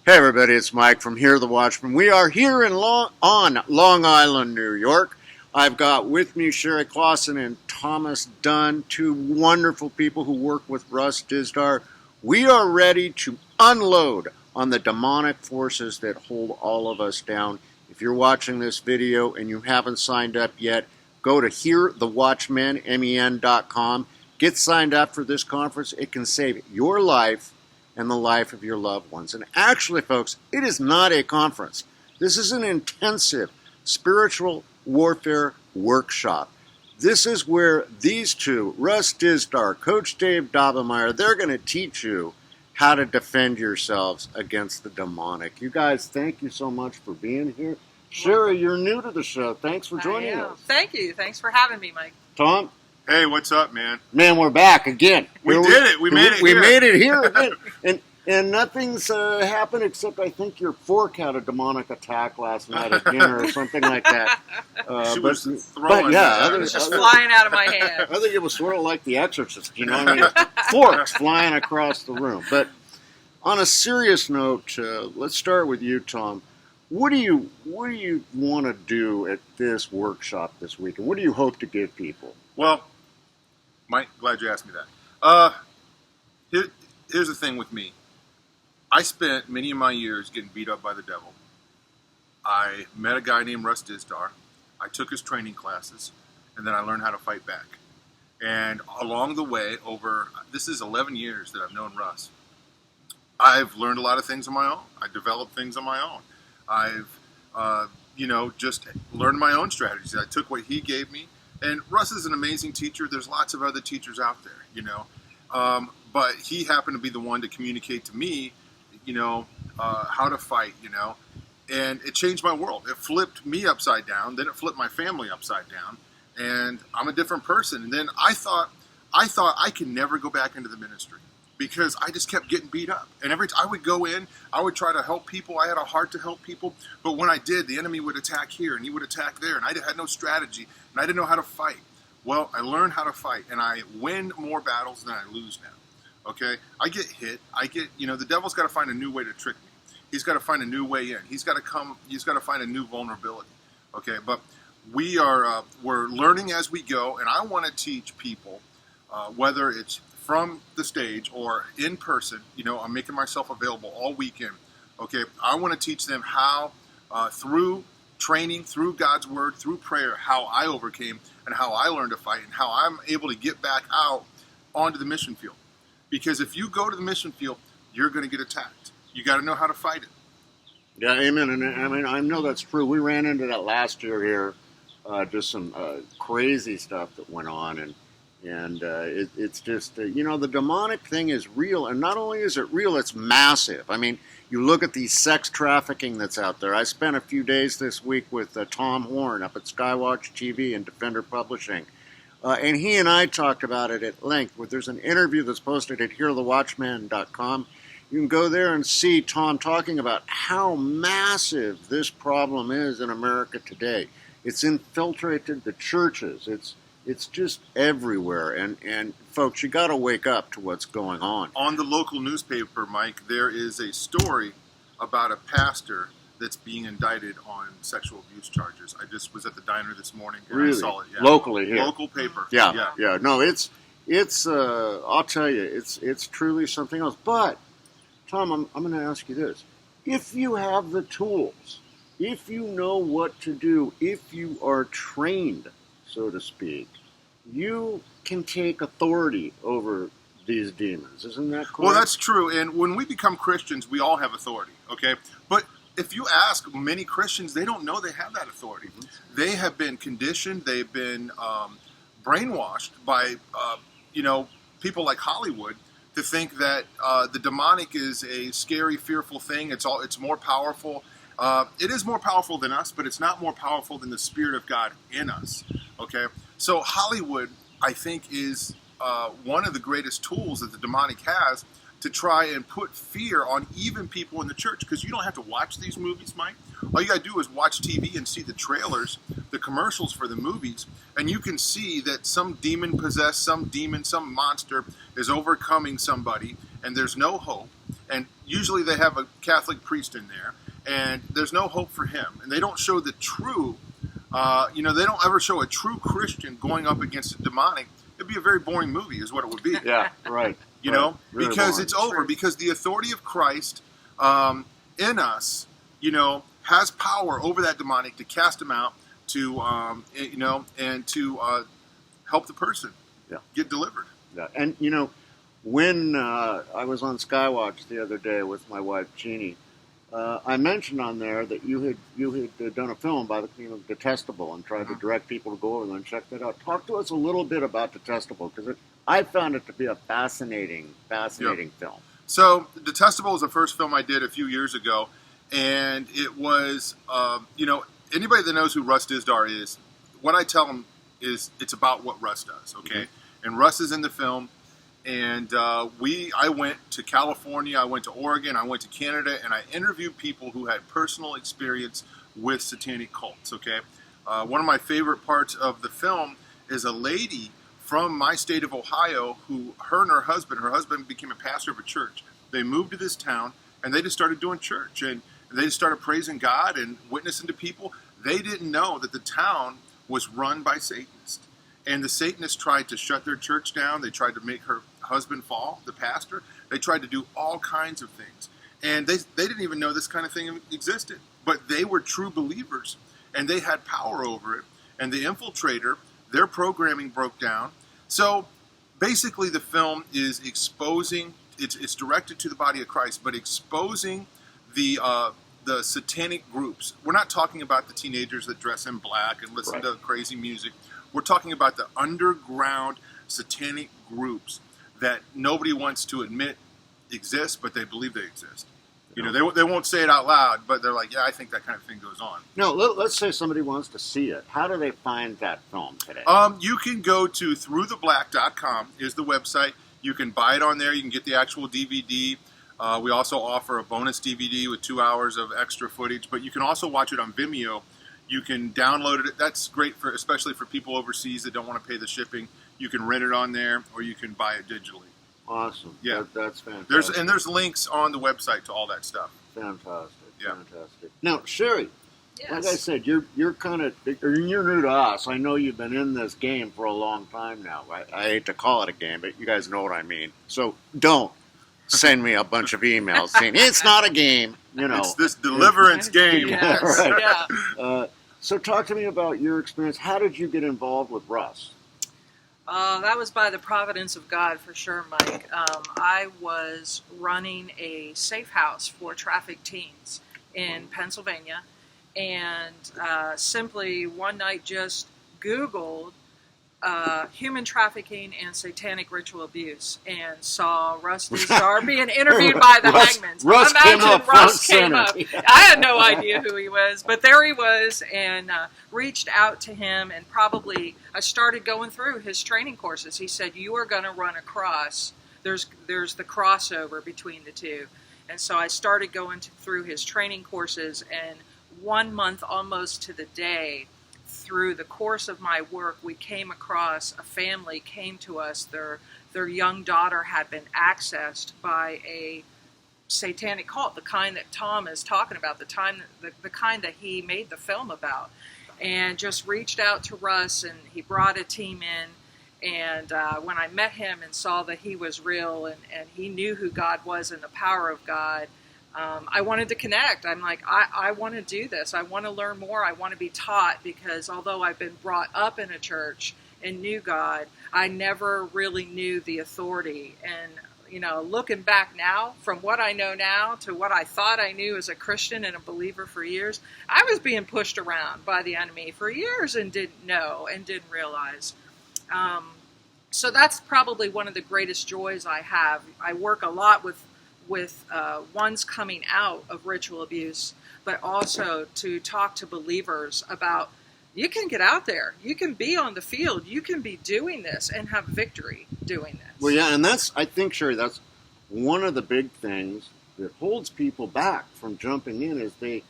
Hey everybody, it's Mike from Here the Watchmen. We are here on Long Island, New York. I've got with me Sherry Clausen and Thomas Dunn, two wonderful people who work with Russ Dizdar. We are ready to unload on the demonic forces that hold all of us down. If you're watching this video and you haven't signed up yet, go to HearTheWatchmen.com. Get signed up for this conference. It can save your life and the life of your loved ones. And actually, folks, it is not a conference. This is an intensive spiritual warfare workshop. This is where these two, Russ Dizdar, Coach Dave Dobemeyer, they're going to teach you how to defend yourselves against the demonic. You guys, thank you so much for being here. Sherry, you're new to the show. Thanks for joining us. Thank you. Thanks for having me, Mike. Tom? Hey, what's up, man? Man, we're back again. We did it. We made it here. We made it here again. And nothing's happened except I think your fork had a demonic attack last night at dinner or something like that. She was throwing. It was just flying out of my hand. I think it was sort of like The Exorcist, you know what I mean? Forks flying across the room. But on a serious note, let's start with you, Tom. What do you want to do at this workshop this week, and what do you hope to give people? Well, Mike, glad you asked me that. Here's the thing with me. I spent many of my years getting beat up by the devil. I met a guy named Russ Dizdar. I took his training classes, and then I learned how to fight back. And along the way, this is 11 years that I've known Russ, I've learned a lot of things on my own. I developed things on my own. I've, just learned my own strategies. I took what he gave me. And Russ is an amazing teacher. There's lots of other teachers out there, but he happened to be the one to communicate to me, how to fight, and it changed my world. It flipped me upside down. Then it flipped my family upside down, and I'm a different person. And then I thought I could never go back into the ministry because I just kept getting beat up. And every time I would go in, I would try to help people. I had a heart to help people. But when I did, the enemy would attack here and he would attack there. And I had no strategy and I didn't know how to fight. Well, I learned how to fight and I win more battles than I lose now. Okay? I get hit. The devil's got to find a new way to trick me. He's got to find a new way in. He's got to find a new vulnerability. Okay? But we're learning as we go. And I want to teach people, whether it's from the stage or in person, I'm making myself available all weekend. Okay, I want to teach them how, through training, through God's word, through prayer, how I overcame and how I learned to fight and how I'm able to get back out onto the mission field. Because if you go to the mission field, you're going to get attacked. You got to know how to fight it. Yeah, amen. And I mean, I know that's true. We ran into that last year here, just some crazy stuff that went on, and it's just, the demonic thing is real. And not only is it real, it's massive. I mean, you look at the sex trafficking that's out there. I spent a few days this week with Tom Horn up at Skywatch TV and Defender Publishing. And he and I talked about it at length. There's an interview that's posted at HearTheWatchmen.com. You can go there and see Tom talking about how massive this problem is in America today. It's infiltrated the churches. It's just everywhere, and folks, you got to wake up to what's going on. On the local newspaper, Mike, there is a story about a pastor that's being indicted on sexual abuse charges. I just was at the diner this morning and really? I saw it. Yeah. Locally here. Local paper. Yeah. No, it's. I'll tell you, it's truly something else. But Tom, I'm going to ask you this: if you have the tools, if you know what to do, if you are trained, so to speak, you can take authority over these demons. Isn't that correct? Well, that's true. And when we become Christians, we all have authority, okay? But if you ask many Christians, they don't know they have that authority. Mm-hmm. They have been conditioned. They've been brainwashed by, people like Hollywood to think that the demonic is a scary, fearful thing. It's more powerful. It is more powerful than us, but it's not more powerful than the Spirit of God in us. Okay, so Hollywood, I think, is one of the greatest tools that the demonic has to try and put fear on even people in the church, because you don't have to watch these movies, Mike. All you got to do is watch TV and see the trailers, the commercials for the movies, and you can see that some demon possessed, some demon, some monster is overcoming somebody, and there's no hope. and usually they have a Catholic priest in there, and there's no hope for him, and they don't show the true, they don't ever show a true Christian going up against a demonic. It'd be a very boring movie, is what it would be. Yeah, right. You know, Really because boring. it's over. Because the authority of Christ in us, has power over that demonic to cast him out, to and to help the person get delivered. Yeah. And when I was on Skywatch the other day with my wife Jeannie, I mentioned on there that you had done a film by the name of Detestable and tried to direct people to go over there and check that out. Talk to us a little bit about Detestable, because I found it to be a fascinating film. So Detestable was the first film I did a few years ago, and it was, anybody that knows who Russ Dizdar is, what I tell them is it's about what Russ does, okay? Mm-hmm. And Russ is in the film, and I went to California, I went to Oregon, I went to Canada, and I interviewed people who had personal experience with satanic cults, okay? One of my favorite parts of the film is a lady from my state of Ohio who, her husband became a pastor of a church. They moved to this town, and they just started doing church, and they just started praising God and witnessing to people. They didn't know that the town was run by Satanists. And the Satanists tried to shut their church down. They tried to make her husband fall, the pastor. They tried to do all kinds of things. And they didn't even know this kind of thing existed. But they were true believers, and they had power over it. And the infiltrator, their programming broke down. So basically the film is exposing, it's directed to the body of Christ, but exposing the satanic groups. We're not talking about the teenagers that dress in black and listen to crazy music. We're talking about the underground satanic groups that nobody wants to admit exist, but they believe they exist. They won't say it out loud, but they're like, yeah, I think that kind of thing goes on. No, let's say somebody wants to see it. How do they find that film today? You can go to throughtheblack.com is the website. You can buy it on there. You can get the actual DVD. We also offer a bonus DVD with 2 hours of extra footage, but you can also watch it on Vimeo. You can download it. That's great especially for people overseas that don't want to pay the shipping. You can rent it on there, or you can buy it digitally. Awesome. Yeah, that's fantastic. There's links on the website to all that stuff. Fantastic. Yeah. Fantastic. Now, Sherry, Yes. like I said, you're new to us. I know you've been in this game for a long time now. I hate to call it a game, but you guys know what I mean. So don't send me a bunch of emails saying it's not a game. It's this deliverance game. Yes. Right. Yeah. So talk to me about your experience. How did you get involved with Russ? That was by the providence of God for sure, Mike. I was running a safe house for trafficked teens in Pennsylvania, and simply one night just Googled human trafficking and satanic ritual abuse, and saw Russ Dizdar being interviewed by the Hangmans. Russ came up Russ front came up. center. I had no idea who he was, but there he was, and reached out to him, and I started going through his training courses. He said, you are going to run across, there's the crossover between the two. And so I started going through his training courses, and 1 month almost to the day, through the course of my work, we came across a family came to us. Their young daughter had been accessed by a satanic cult, the kind that Tom is talking about, the kind that he made the film about, and just reached out to Russ, and he brought a team in. And when I met him and saw that he was real and he knew who God was and the power of God, I wanted to connect. I'm like, I want to do this. I want to learn more. I want to be taught, because although I've been brought up in a church and knew God, I never really knew the authority. And, looking back now, from what I know now to what I thought I knew as a Christian and a believer for years, I was being pushed around by the enemy for years and didn't know and didn't realize. So that's probably one of the greatest joys I have. I work a lot with ones coming out of ritual abuse, but also to talk to believers about, you can get out there, you can be on the field, you can be doing this and have victory doing this. Well, yeah, and I think, Sherry, that's one of the big things that holds people back from jumping in is they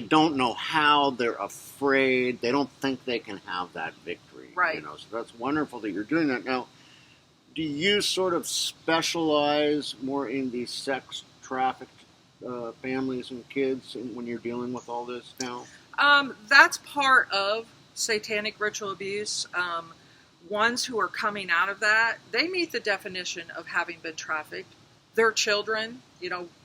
don't know how, they're afraid, they don't think they can have that victory. Right. So that's wonderful that you're doing that. Now, do you sort of specialize more in the sex trafficked families and kids when you're dealing with all this now? That's part of satanic ritual abuse. Ones who are coming out of that, they meet the definition of having been trafficked. Their children,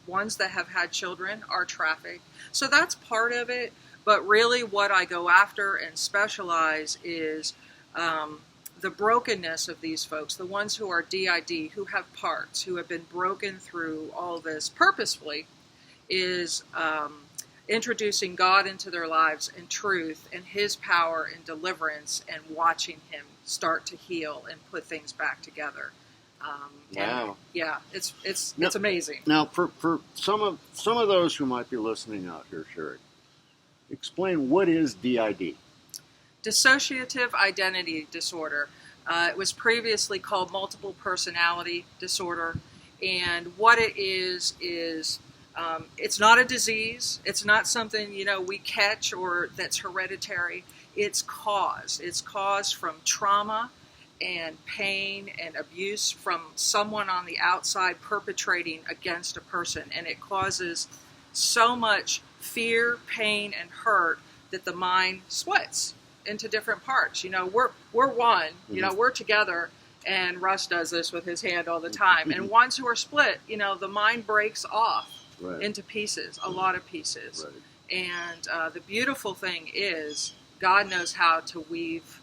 ones that have had children are trafficked. So that's part of it. But really what I go after and specialize is the brokenness of these folks, the ones who are DID, who have parts, who have been broken through all this purposefully, is introducing God into their lives and truth and His power and deliverance, and watching Him start to heal and put things back together. Wow. Yeah, it's amazing. Now, for some of those who might be listening out here, Sherry, explain what is DID. Dissociative identity disorder. It was previously called multiple personality disorder, and what it is it's not a disease. It's not something we catch or that's hereditary. It's caused from trauma and pain and abuse from someone on the outside perpetrating against a person, and it causes so much fear, pain, and hurt that the mind splits into different parts. We're one. We're together, and Russ does this with his hand all the time. And ones who are split, the mind breaks off into pieces, a lot of pieces. Right. And the beautiful thing is, God knows how to weave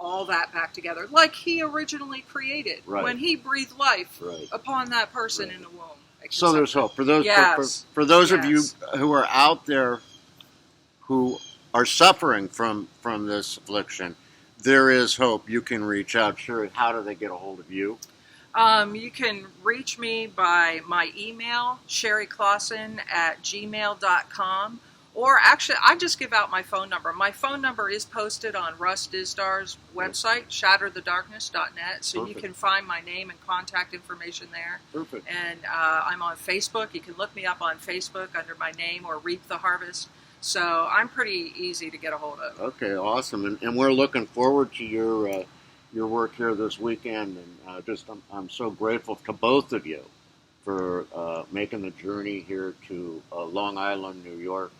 all that back together, like He originally created when He breathed life upon that person in the womb. So there's hope for those. For those of you who are out there who are suffering from this affliction, there is hope. You can reach out. Sherry, how do they get a hold of you? You can reach me by my email, sherryclausen@gmail.com. Or actually, I just give out my phone number. My phone number is posted on Russ Dizdar's website, shatterthedarkness.net, so you can find my name and contact information there. Perfect. And I'm on Facebook. You can look me up on Facebook under my name, or Reap the Harvest. So I'm pretty easy to get a hold of. Okay, awesome. And we're looking forward to your work here this weekend. And I'm so grateful to both of you for making the journey here to Long Island, New York.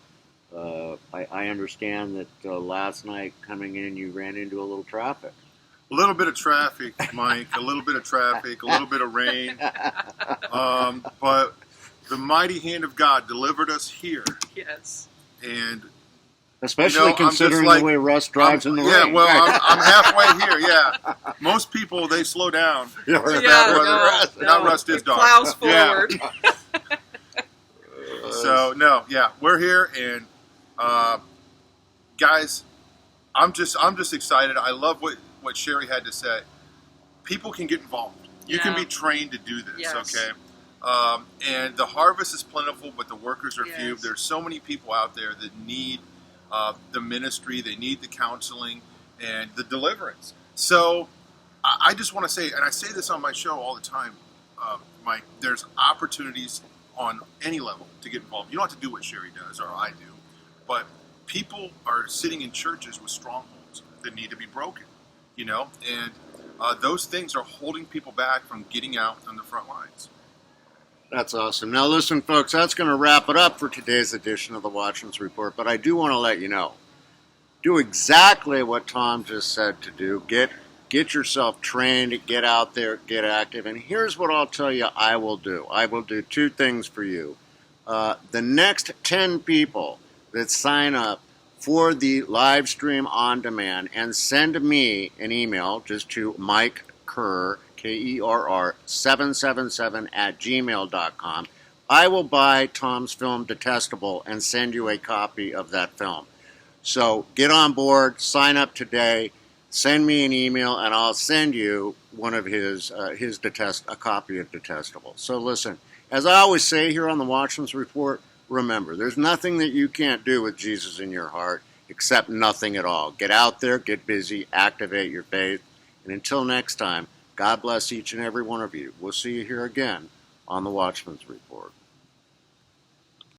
I understand that last night coming in, you ran into a little traffic. A little bit of traffic, Mike. A little bit of traffic. A little bit of rain. But the mighty hand of God delivered us here. Yes. And especially considering the way Russ drives in the rain. Yeah, well, I'm halfway here. Yeah, most people, they slow down. Not Russ Dizdar. Plows forward. Yeah. So we're here, and guys, I'm just excited. I love what Sherry had to say. People can get involved. You can be trained to do this. Yes. Okay. And the harvest is plentiful, but the workers are few. There's so many people out there that need the ministry, they need the counseling and the deliverance. So I just want to say, and I say this on my show all the time, Mike, there's opportunities on any level to get involved. You don't have to do what Sherry does or I do, but people are sitting in churches with strongholds that need to be broken, and those things are holding people back from getting out on the front lines. That's awesome. Now, listen, folks, that's going to wrap it up for today's edition of the Watchmen's Report, but I do want to let you know, do exactly what Tom just said to do. Get yourself trained, get out there, get active, and here's what I'll tell you I will do. I will do two things for you. The next 10 people that sign up for the live stream on demand and send me an email just to Mike Kerr, Kerr 777 @gmail.com. I will buy Tom's film Detestable and send you a copy of that film. So get on board, sign up today, send me an email, and I'll send you one of a copy of Detestable. So listen, as I always say here on the Watchmen's Report, remember, there's nothing that you can't do with Jesus in your heart, except nothing at all. Get out there, get busy, activate your faith, and until next time, God bless each and every one of you. We'll see you here again on the Watchmen's Report.